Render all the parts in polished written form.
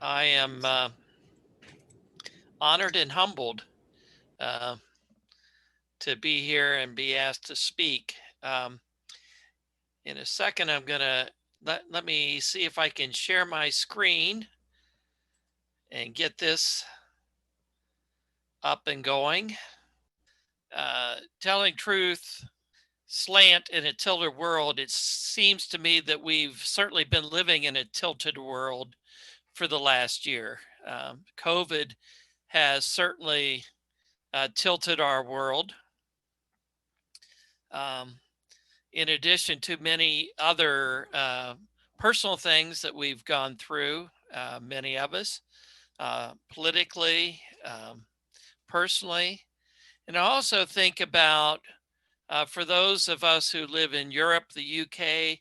I am honored and humbled uh, to be here and be asked to speak. In a second, I'm going to let me see if I can share my screen and get this up and going. Telling truth, slant in a tilted world. It seems to me that we've certainly been living in a tilted world for the last year. COVID has certainly tilted our world. Um, in addition to many other personal things that we've gone through, many of us, politically, personally. And I also think about for those of us who live in Europe, the UK,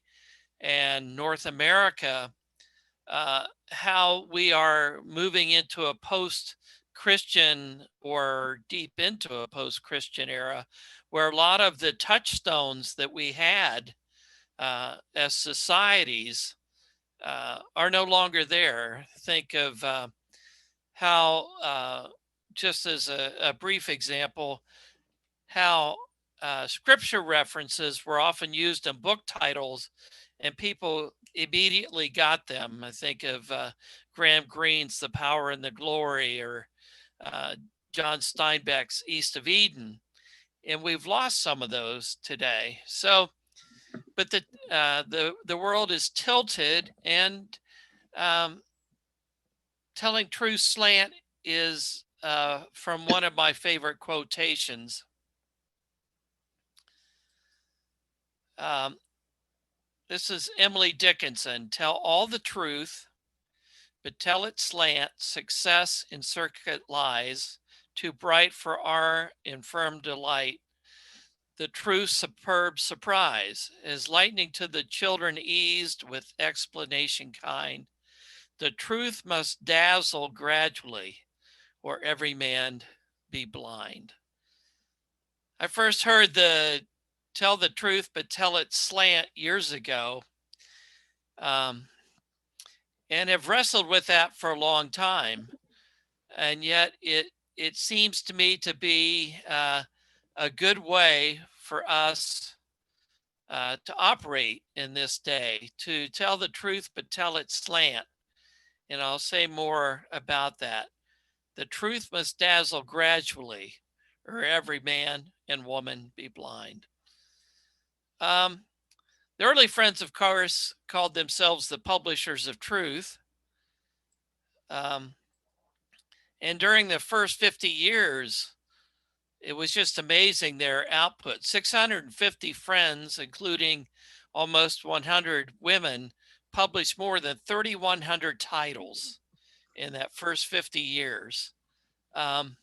and North America, how we are moving into a post Christian or deep into a post Christian era where a lot of the touchstones that we had as societies are no longer there. Think of how, just as a brief example, how scripture references were often used in book titles and people immediately got them. I think of Graham Greene's The Power and the Glory or uh, John Steinbeck's East of Eden. And we've lost some of those today. So, but the world is tilted, and um, telling true slant is from one of my favorite quotations. Um, this is Emily Dickinson. Tell all the truth, but tell it slant. Success in circuit lies, too bright for our infirm delight. The true superb surprise is lightning to the children eased with explanation kind. The truth must dazzle gradually, or every man be blind. I first heard the tell the truth, but tell it slant years ago, um, and have wrestled with that for a long time. And yet it seems to me to be a good way for us to operate in this day, to tell the truth, but tell it slant. And I'll say more about that. The truth must dazzle gradually, or every man and woman be blind. Um, the early friends, of course, called themselves the publishers of truth. Um, and during the first 50 years, it was just amazing their output. 650 friends, including almost 100 women, published more than 3,100 titles in that first 50 years. Um,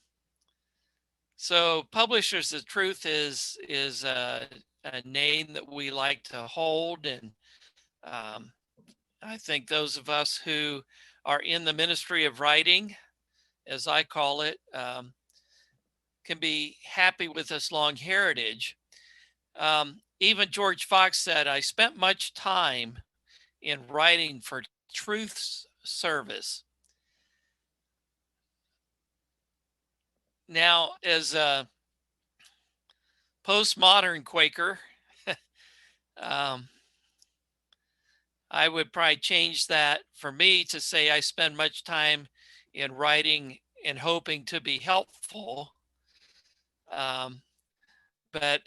so, Publishers of Truth is a name that we like to hold, and um, I think those of us who are in the ministry of writing, as I call it, can be happy with this long heritage. Even George Fox said, I spent much time in writing for truth's service. Now, as a postmodern Quaker, um, I would probably change that for me to say I spend much time in writing and hoping to be helpful. Um, but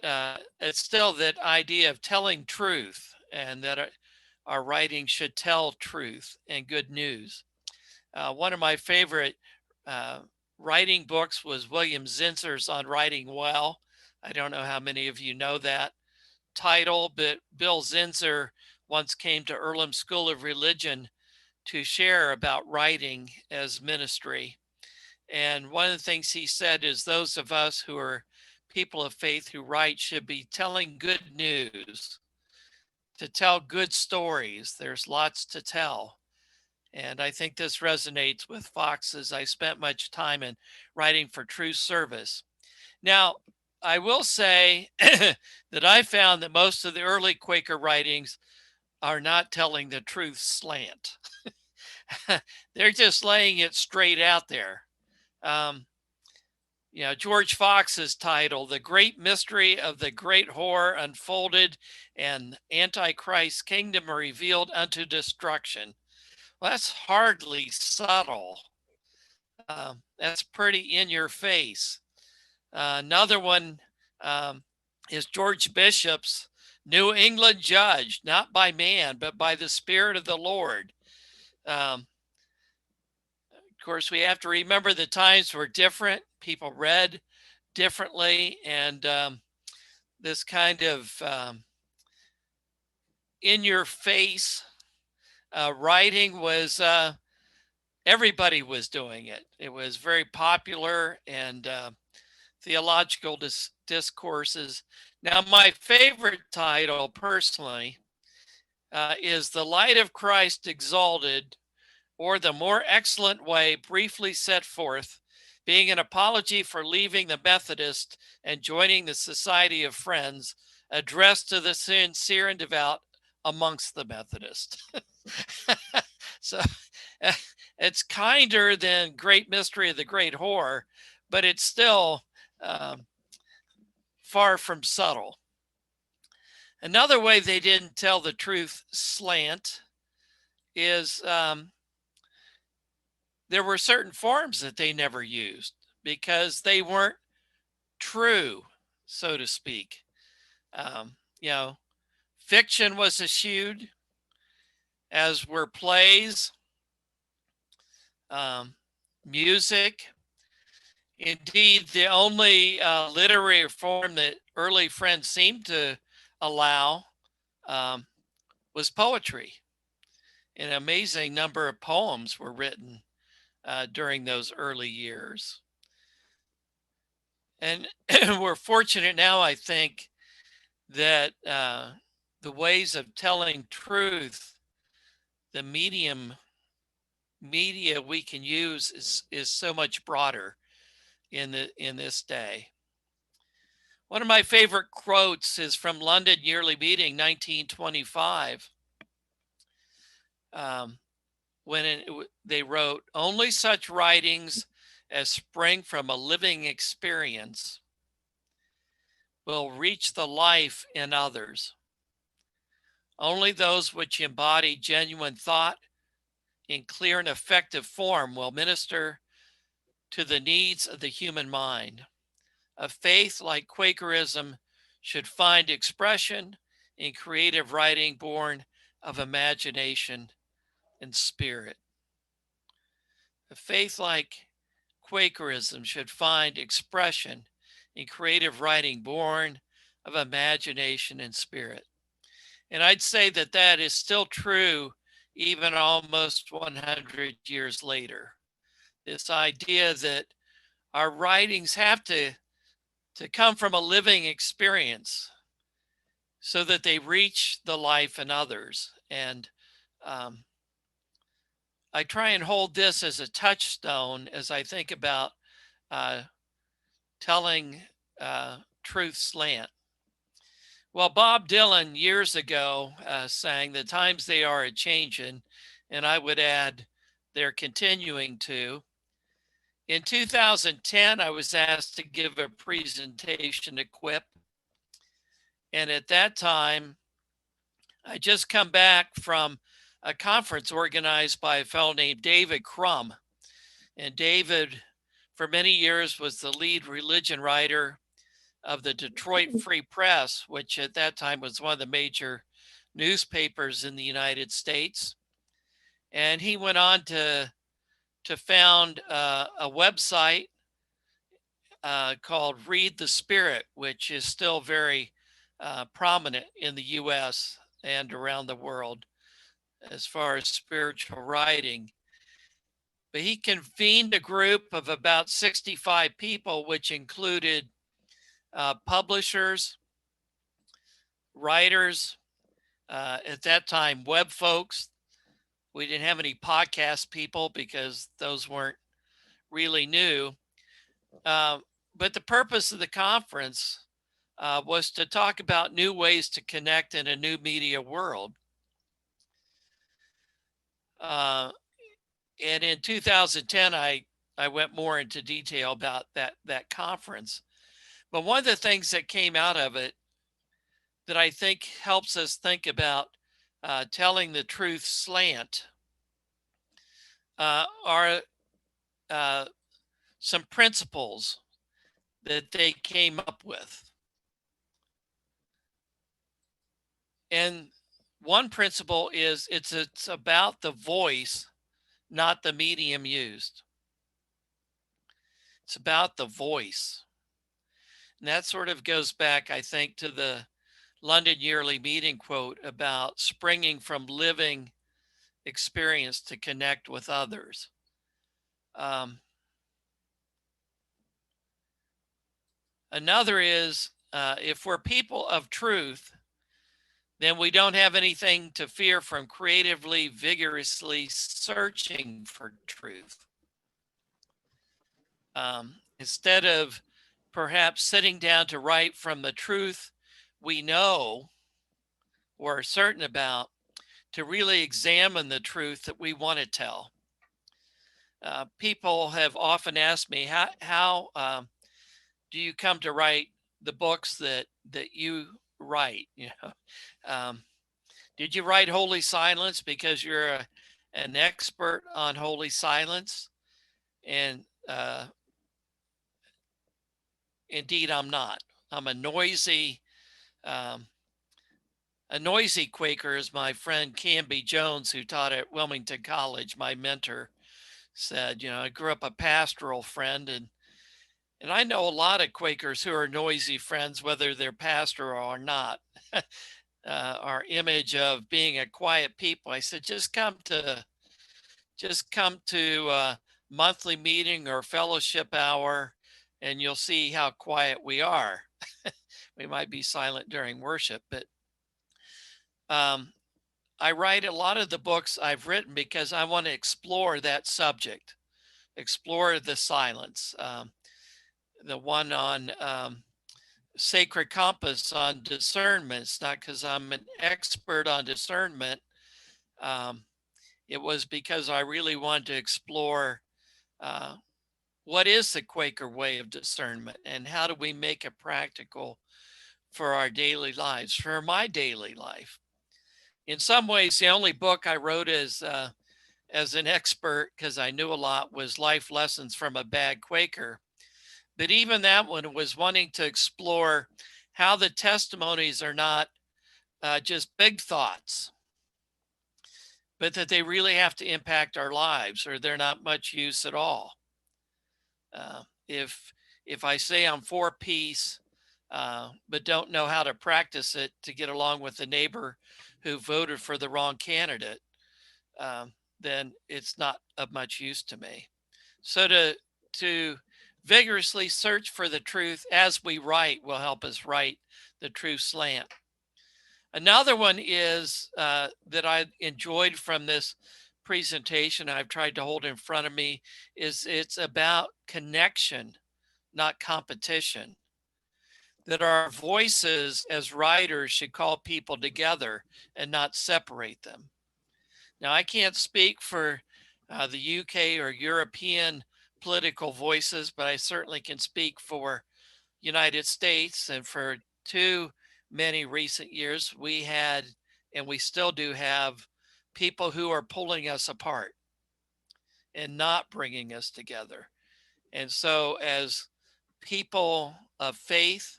it's still that idea of telling truth, and that our writing should tell truth and good news. One of my favorite uh, writing books was William Zinzer's On Writing Well. I don't know how many of you know that title, but Bill Zinzer once came to Earlham School of Religion to share about writing as ministry. And one of the things he said is those of us who are people of faith who write should be telling good news, to tell good stories. There's lots to tell. And I think this resonates with Fox's. I spent much time in writing for true service. Now, I will say that I found that most of the early Quaker writings are not telling the truth slant. They're just laying it straight out there. Um, George Fox's title, The Great Mystery of the Great Whore Unfolded and Antichrist's Kingdom Revealed unto Destruction. Well, that's hardly subtle. That's pretty in your face. Another one is George Bishop's New England Judge, not by man, but by the Spirit of the Lord. Of course, we have to remember the times were different. People read differently, and this kind of in your face writing was everybody was doing it. It was very popular, and theological discourses. Now, my favorite title personally is The Light of Christ Exalted, or The More Excellent Way Briefly Set Forth, being an apology for leaving the Methodist and joining the Society of Friends, addressed to the sincere and devout amongst the Methodists. So it's kinder than Great Mystery of the Great Whore, but it's still far from subtle. Another way they didn't tell the truth slant is there were certain forms that they never used because they weren't true, so to speak. You know, fiction was eschewed, as were plays, music. Indeed, the only literary form that early Friends seemed to allow was poetry. An amazing number of poems were written during those early years. And we're fortunate now, I think, that the ways of telling truth, the media we can use is so much broader in this day. One of my favorite quotes is from London Yearly Meeting 1925, when they wrote, "Only such writings as spring from a living experience will reach the life in others. Only those which embody genuine thought in clear and effective form will minister to the needs of the human mind. A faith like Quakerism should find expression in creative writing born of imagination and spirit. A faith like Quakerism should find expression in creative writing born of imagination and spirit." And I'd say that that is still true even almost 100 years later. This idea that our writings have to come from a living experience so that they reach the life in others. And I try and hold this as a touchstone as I think about telling truth slant. Well, Bob Dylan years ago sang, "The times they are a changin'," and I would add, they're continuing to. In 2010, I was asked to give a presentation at Quip. And at that time, I just come back from a conference organized by a fellow named David Crum. And David, for many years, was the lead religion writer of the Detroit Free Press, which at that time was one of the major newspapers in the United States. And he went on to found a website called Read the Spirit, which is still very prominent in the US and around the world as far as spiritual writing. But he convened a group of about 65 people, which included publishers, writers, at that time, web folks. We didn't have any podcast people because those weren't really new. But the purpose of the conference was to talk about new ways to connect in a new media world. And in 2010, I went more into detail about that conference. But one of the things that came out of it that I think helps us think about telling the truth slant are uh, some principles that they came up with. And one principle is it's about the voice, not the medium used. It's about the voice. And that sort of goes back, I think, to the London Yearly Meeting quote about springing from living experience to connect with others. Another is if we're people of truth, then we don't have anything to fear from creatively, vigorously searching for truth. Instead of perhaps sitting down to write from the truth we know or are certain about, to really examine the truth that we want to tell. People have often asked me, how do you come to write the books that you write? You know, did you write Holy Silence because you're an expert on holy silence? And indeed, I'm not. I'm um, a noisy Quaker, as my friend Canby Jones, who taught at Wilmington College, my mentor, said. You know, I grew up a pastoral friend, and I know a lot of Quakers who are noisy friends, whether they're pastoral or not. Our image of being a quiet people. I said, just come to monthly meeting or fellowship hour, and you'll see how quiet we are. We might be silent during worship, but um, I write a lot of the books I've written because I want to explore that subject, explore the silence. The one on Sacred Compass on discernment. It's not because I'm an expert on discernment. Um, it was because I really wanted to explore uh, what is the Quaker way of discernment and how do we make it practical for our daily lives, for my daily life. In some ways, the only book I wrote as an expert, because I knew a lot, was Life Lessons from a Bad Quaker. But even that one was wanting to explore how the testimonies are not just big thoughts, but that they really have to impact our lives, or they're not much use at all. Uh, if if I say I'm for peace, but don't know how to practice it to get along with the neighbor who voted for the wrong candidate, then it's not of much use to me. So to vigorously search for the truth as we write will help us write the true slant. Another one is that I enjoyed from this presentation I've tried to hold in front of me is it's about connection, not competition. That our voices as writers should call people together and not separate them. Now, I can't speak for the UK or European political voices, but I certainly can speak for United States. And for too many recent years, we had, and we still do have, people who are pulling us apart and not bringing us together. And so, as people of faith,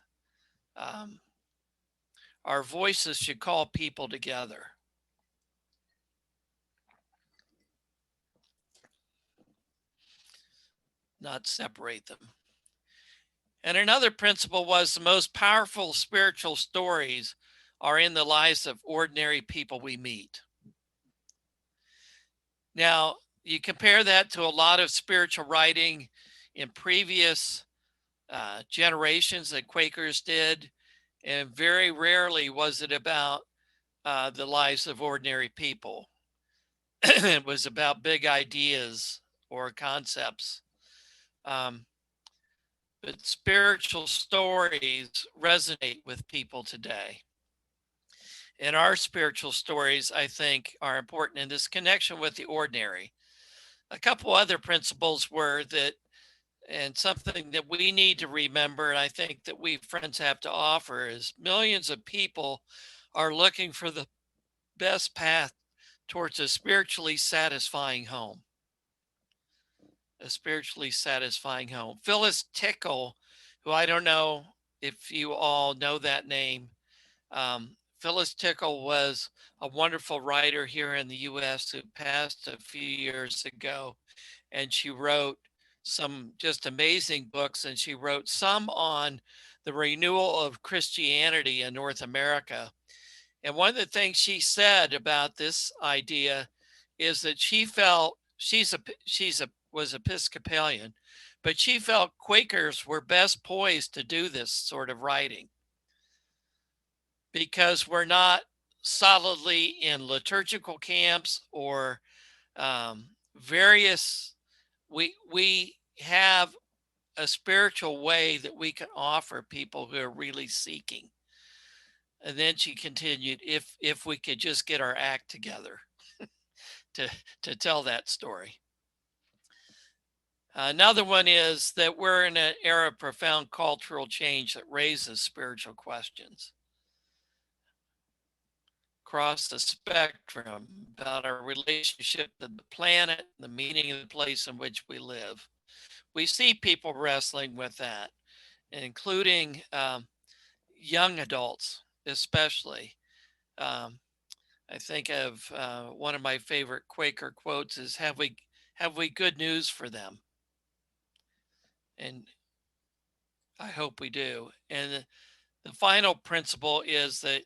um, our voices should call people together, not separate them. And another principle was the most powerful spiritual stories are in the lives of ordinary people we meet. Now, you compare that to a lot of spiritual writing in previous generations that Quakers did, and very rarely was it about the lives of ordinary people. It was about big ideas or concepts. Um, but spiritual stories resonate with people today. And our spiritual stories, I think, are important in this connection with the ordinary. A couple other principles were that, and something that we need to remember, and I think that we friends have to offer, is millions of people are looking for the best path towards a spiritually satisfying home. A spiritually satisfying home. Phyllis Tickle, who I don't know if you all know that name, Phyllis Tickle was a wonderful writer here in the US who passed a few years ago. And she wrote some just amazing books. And she wrote some on the renewal of Christianity in North America. And one of the things she said about this idea is that she felt she's a was Episcopalian, but she felt Quakers were best poised to do this sort of writing because we're not solidly in liturgical camps or various. We have a spiritual way that we can offer people who are really seeking. And then she continued, if we could just get our act together to to tell that story. Another one is that we're in an era of profound cultural change that raises spiritual questions across the spectrum about our relationship to the planet, the meaning of the place in which we live. We see people wrestling with that, including young adults, especially. Um, I think of one of my favorite Quaker quotes is have we good news for them? And I hope we do. And the final principle is that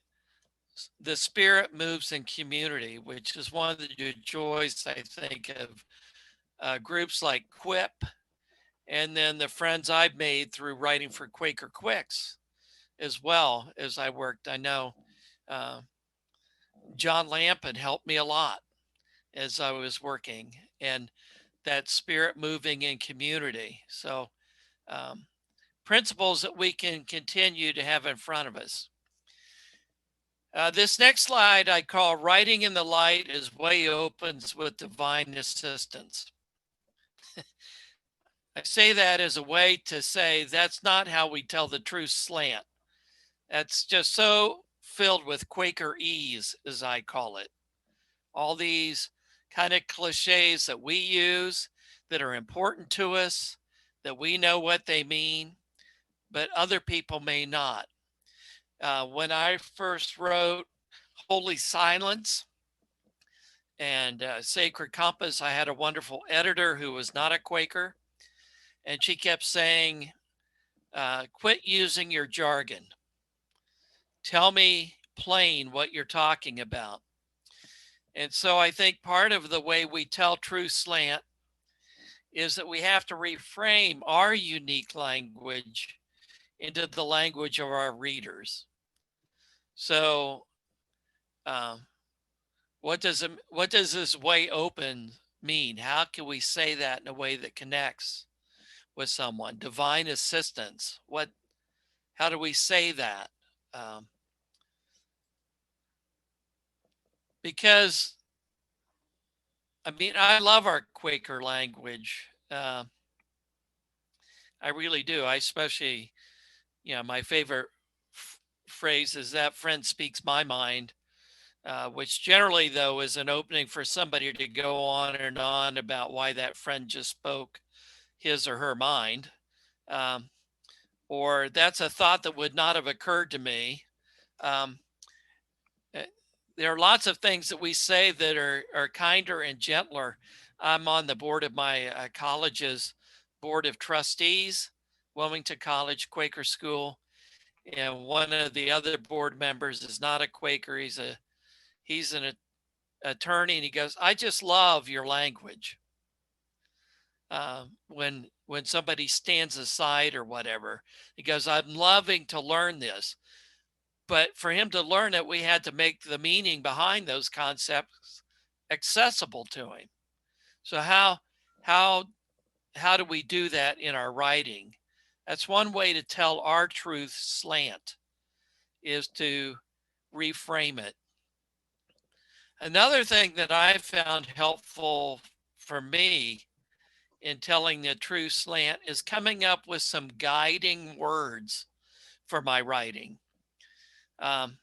the spirit moves in community, which is one of the joys, I think, of groups like Quip, and then the friends I've made through writing for Quaker Quicks as well as I worked. I know uh, John Lampin helped me a lot as I was working, and that spirit moving in community. So, um, principles that we can continue to have in front of us. This next slide I call Writing in the Light as Way Opens with Divine Assistance. I say that as a way to say that's not how we tell the true slant. That's just so filled with Quaker ease, as I call it. All these kind of cliches that we use that are important to us, that we know what they mean, but other people may not. When I first wrote Holy Silence and Sacred Compass, I had a wonderful editor who was not a Quaker, and she kept saying, quit using your jargon. Tell me plain what you're talking about. And so I think part of the way we tell true slant is that we have to reframe our unique language into the language of our readers. So, um, what does this way open mean? How can we say that in a way that connects with someone? Divine assistance. What? How do we say that? Um, because I mean, I love our Quaker language. I really do. I especially, my favorite phrase is that friend speaks my mind, which generally, though, is an opening for somebody to go on and on about why that friend just spoke his or her mind. Um, or that's a thought that would not have occurred to me. Um, eh, there are lots of things that we say that are kinder and gentler. I'm on the board of my college's board of trustees, Wilmington College Quaker School, and one of the other board members is not a Quaker. He's an attorney, and he goes, "I just love your language." When somebody stands aside or whatever, he goes, "I'm loving to learn this." But for him to learn it, we had to make the meaning behind those concepts accessible to him. So how how do we do that in our writing? That's one way to tell our truth slant, is to reframe it. Another thing that I found helpful for me in telling the true slant is coming up with some guiding words for my writing. Um,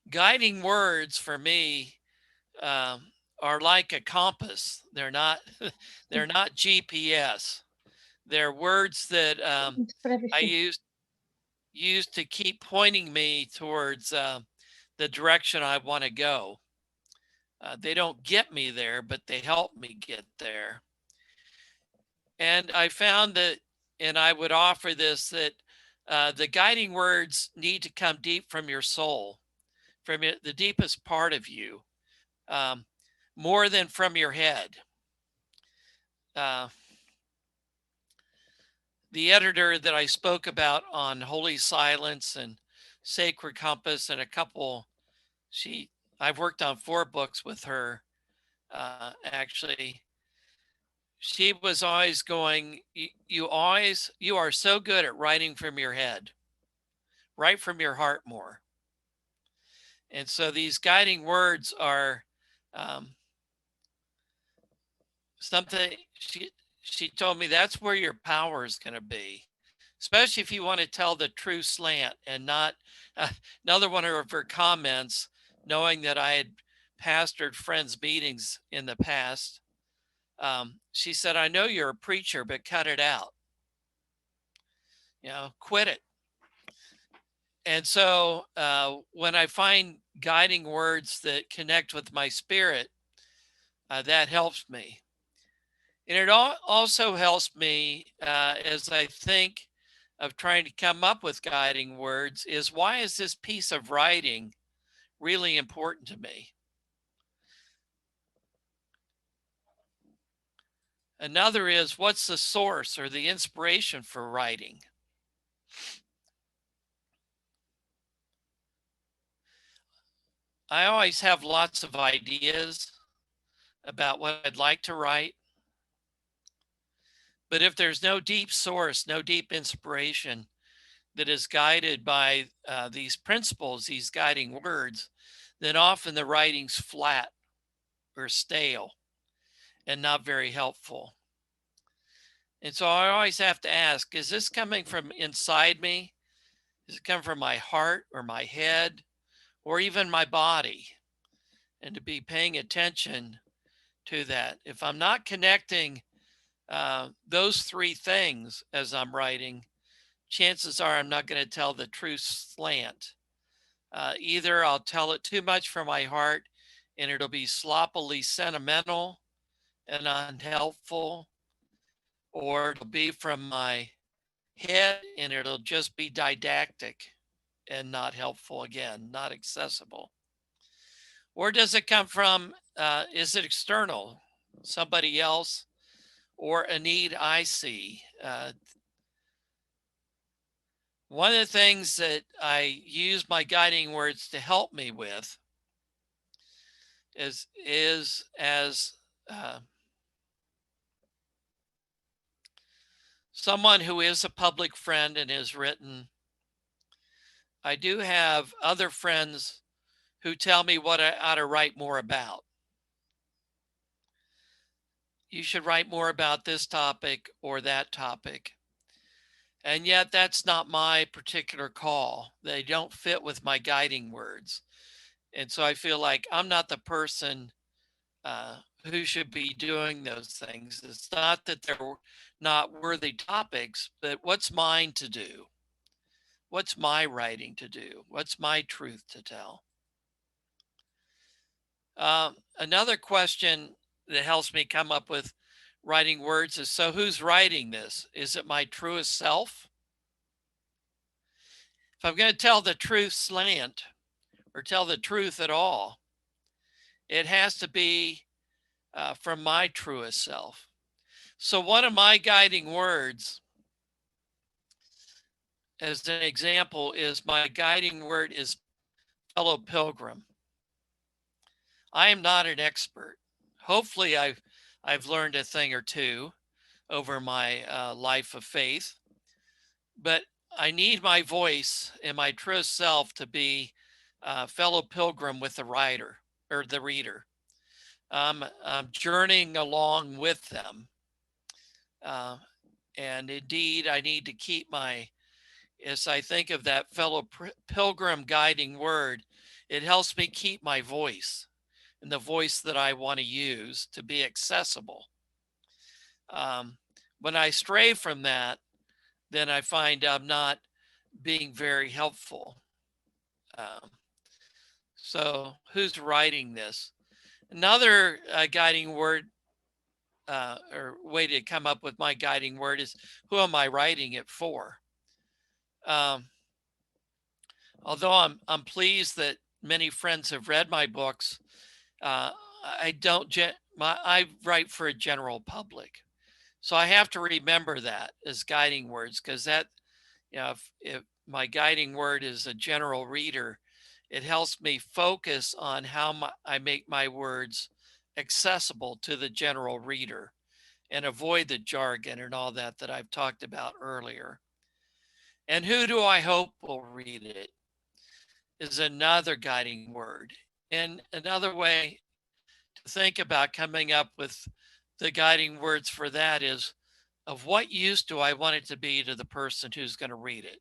Guiding words for me are like a compass. They're not they're not GPS. They're words that I use to keep pointing me towards the direction I want to go. They don't get me there, but they help me get there. And I found that, and I would offer this, that the guiding words need to come deep from your soul, from the deepest part of you, um, more than from your head. Uh, the editor that I spoke about on Holy Silence and Sacred Compass and a couple, I've worked on 4 books with her. Actually, she was always going, you are so good at writing from your head, write from your heart more. And so these guiding words are um, something she told me that's where your power is going to be, especially if you want to tell the true slant and not another one of her comments, knowing that I had pastored friends meetings in the past. She said, I know you're a preacher, but cut it out. Quit it. And so when I find guiding words that connect with my spirit, that helps me. And it also helps me as I think of trying to come up with guiding words is, why is this piece of writing really important to me? Another is, what's the source or the inspiration for writing? I always have lots of ideas about what I'd like to write. But if there's no deep source, no deep inspiration that is guided by these principles, these guiding words, then often the writing's flat or stale and not very helpful. And so I always have to ask, is this coming from inside me? Does it come from my heart or my head or even my body? And to be paying attention to that. If I'm not connecting those 3 things as I'm writing, chances are I'm not going to tell the true slant. Either I'll tell it too much from my heart and it'll be sloppily sentimental and unhelpful, or it'll be from my head and it'll just be didactic and not helpful, again, not accessible. Or does it come from, is it external, somebody else, or a need I see? One of the things that I use my guiding words to help me with is as someone who is a public friend and has written, I do have other friends who tell me what I ought to write more about. You should write more about this topic or that topic. And yet that's not my particular call. They don't fit with my guiding words. And so I feel like I'm not the person who should be doing those things. It's not that they're not worthy topics, but what's mine to do? What's my writing to do? What's my truth to tell? Another question that helps me come up with writing words is, so who's writing this? Is it my truest self? If I'm going to tell the truth slant or tell the truth at all, it has to be from my truest self. So one of my guiding words, as an example, is my guiding word is fellow pilgrim. I am not an expert. Hopefully I've learned a thing or two over my life of faith, but I need my voice and my true self to be fellow pilgrim with the writer or the reader. I'm journeying along with them. Uh, and indeed, I need to keep as I think of that fellow pilgrim guiding word, it helps me keep my voice and the voice that I want to use to be accessible. Um, when I stray from that, then I find I'm not being very helpful. Um, so, who's writing this? Another guiding word or way to come up with my guiding word is who am I writing it for? Um, although I'm pleased that many friends have read my books, uh, I don't I write for a general public, so I have to remember that as guiding words because that if my guiding word is a general reader, it helps me focus on how I make my words accessible to the general reader and avoid the jargon and all that I've talked about earlier. And who do I hope will read it is another guiding word. And another way to think about coming up with the guiding words for that is of what use do I want it to be to the person who's going to read it?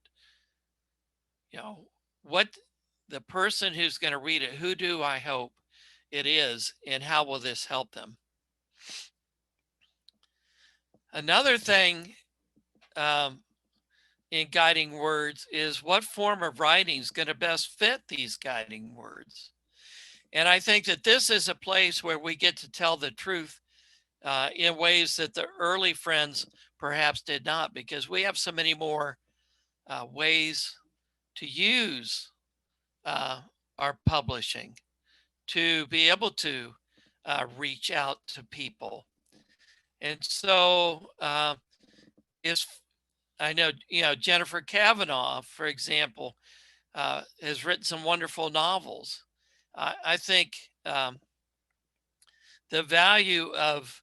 You know, what the person who's going to read it, who do I hope it is, and how will this help them? Another thing um, in guiding words is what form of writing is going to best fit these guiding words. And I think that this is a place where we get to tell the truth in ways that the early friends perhaps did not, because we have so many more ways to use uh, our publishing to be able to reach out to people. And so is I know, Jennifer Kavanaugh, for example, has written some wonderful novels. I think the value of,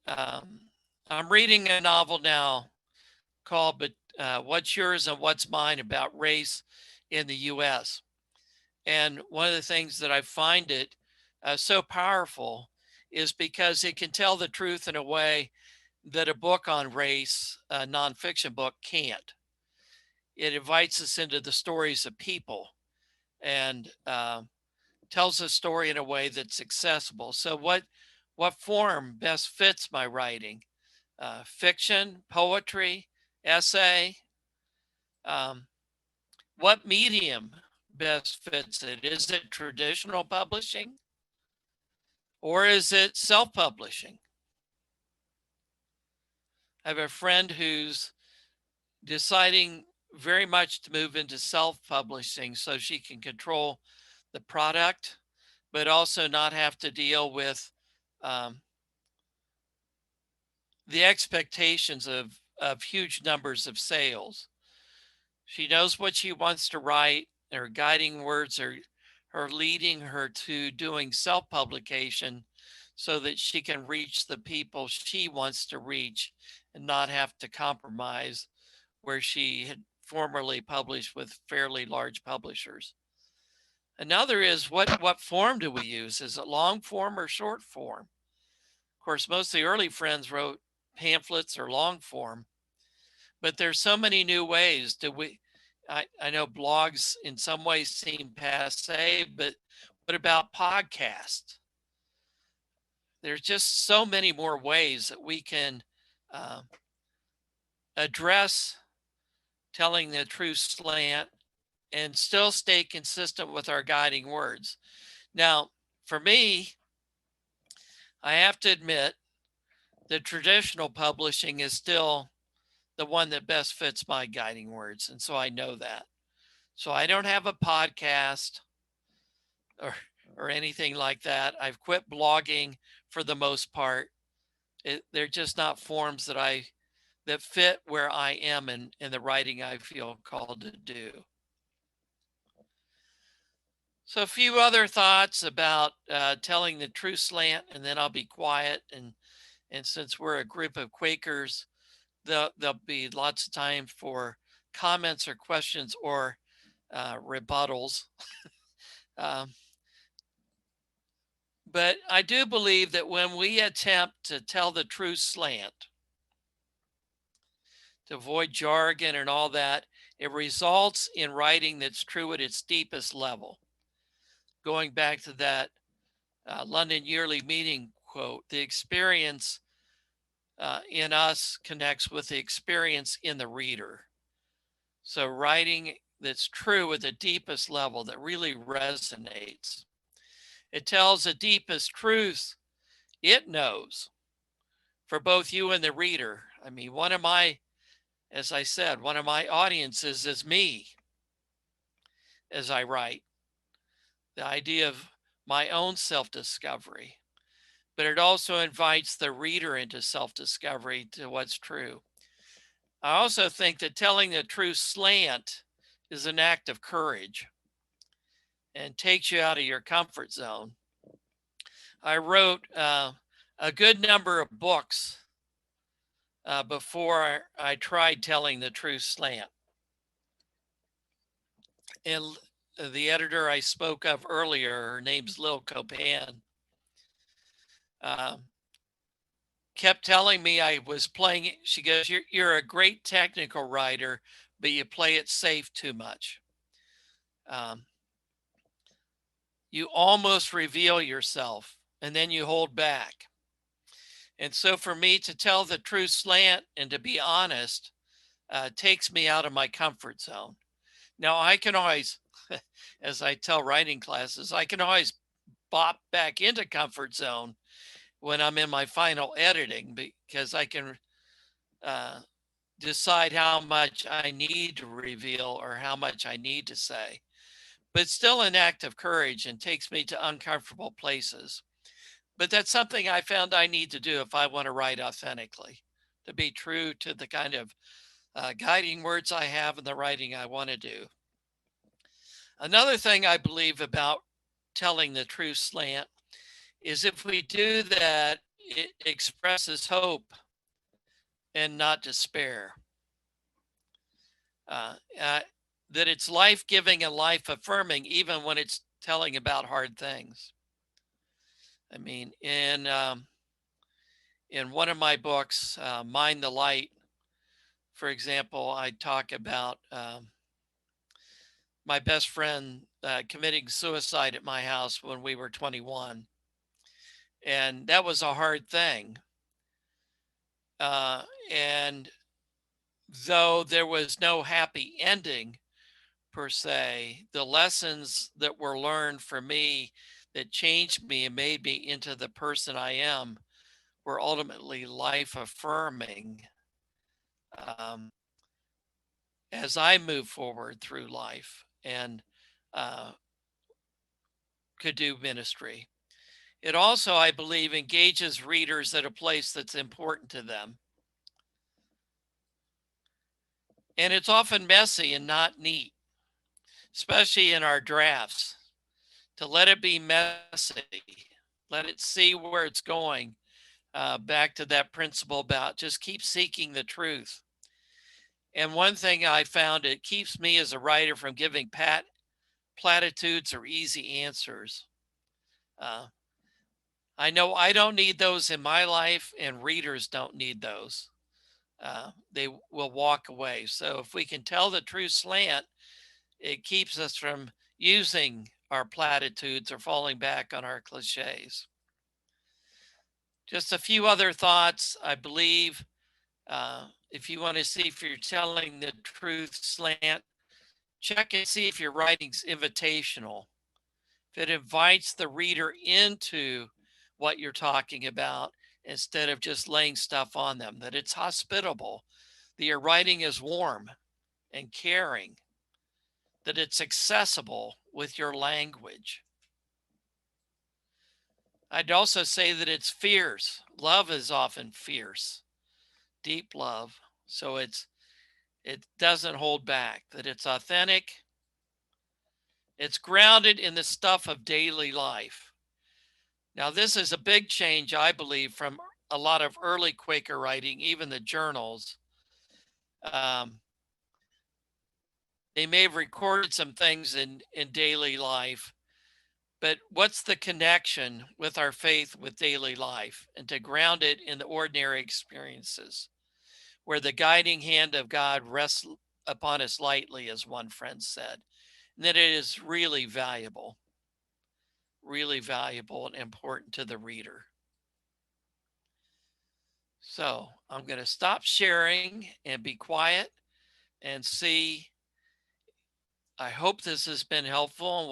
um, I'm reading a novel now called But What's Yours and What's Mine about race in the US. And one of the things that I find it so powerful is because it can tell the truth in a way that a book on race, a nonfiction book, can't. It invites us into the stories of people and tells a story in a way that's accessible. So, what form best fits my writing? Fiction, poetry, essay. Um, what medium best fits it? Is it traditional publishing or is it self-publishing? I have a friend who's deciding very much to move into self-publishing so she can control the product, but also not have to deal with um, the expectations of huge numbers of sales. She knows what she wants to write. Her guiding words are leading her to doing self-publication so that she can reach the people she wants to reach and not have to compromise where she had formerly published with fairly large publishers. Another is what form do we use? Is it long form or short form? Of course, most of the early friends wrote pamphlets or long form, but there's so many new ways. I know blogs in some ways seem passe, but what about podcasts? There's just so many more ways that we can uh, address telling the true slant and still stay consistent with our guiding words. Now, for me, I have to admit that traditional publishing is still the one that best fits my guiding words. And so I know that. So I don't have a podcast or or anything like that. I've quit blogging for the most part. They're just not forms that fit where I am in the writing I feel called to do. So a few other thoughts about telling the true slant, and then I'll be quiet. And since we're a group of Quakers, there'll be lots of time for comments or questions or rebuttals. Um, But I do believe that when we attempt to tell the truth slant, to avoid jargon and all that, it results in writing that's true at its deepest level. Going back to that London Yearly Meeting quote, the experience in us connects with the experience in the reader. So writing that's true at the deepest level that really resonates. It tells the deepest truth it knows for both you and the reader. I mean, as I said, one of my audiences is me as I write. The idea of my own self discovery, but it also invites the reader into self discovery to what's true. I also think that telling the truth slant is an act of courage and takes you out of your comfort zone. I wrote a good number of books before I tried telling the truth slant. And the editor I spoke of earlier, her name's Lil Copan, uh, kept telling me I was playing it. She goes, you're a great technical writer, but you play it safe too much. You almost reveal yourself and then you hold back. And so for me to tell the truth slant and to be honest takes me out of my comfort zone. Now I can always, as I tell writing classes, I can always bop back into comfort zone when I'm in my final editing because I can decide how much I need to reveal or how much I need to say. But it's still an act of courage and takes me to uncomfortable places. But that's something I found I need to do if I want to write authentically, to be true to the kind of guiding words I have in the writing I want to do. Another thing I believe about telling the truth slant is if we do that, it expresses hope and not despair. Uh, uh, that it's life giving and life affirming, even when it's telling about hard things. I mean, in one of my books, Mind the Light, for example, I talk about my best friend committing suicide at my house when we were 21. And that was a hard thing. And though there was no happy ending per se, the lessons that were learned for me that changed me and made me into the person I am were ultimately life affirming um, as I move forward through life and uh, could do ministry. It also, I believe, engages readers at a place that's important to them. And it's often messy and not neat, especially in our drafts. To let it be messy, let it see where it's going. Back to that principle about just keep seeking the truth. And one thing I found, it keeps me as a writer from giving platitudes or easy answers. Uh, I know I don't need those in my life, and readers don't need those. They will walk away. So if we can tell the true slant, it keeps us from using our platitudes or falling back on our cliches. Just a few other thoughts. I believe if you want to see if you're telling the truth slant, check and see if your writing's invitational. If it invites the reader into what you're talking about instead of just laying stuff on them, that it's hospitable, that your writing is warm and caring, that it's accessible with your language. I'd also say that it's fierce. Love is often fierce, deep love. So it doesn't hold back, that it's authentic. It's grounded in the stuff of daily life. Now, this is a big change, I believe, from a lot of early Quaker writing, even the journals. Um, they may have recorded some things in daily life, But what's the connection with our faith with daily life, and to ground it in the ordinary experiences where the guiding hand of God rests upon us lightly, as one friend said, and that it is really valuable and important to the reader. So I'm going to stop sharing and be quiet and see. I hope this has been helpful. And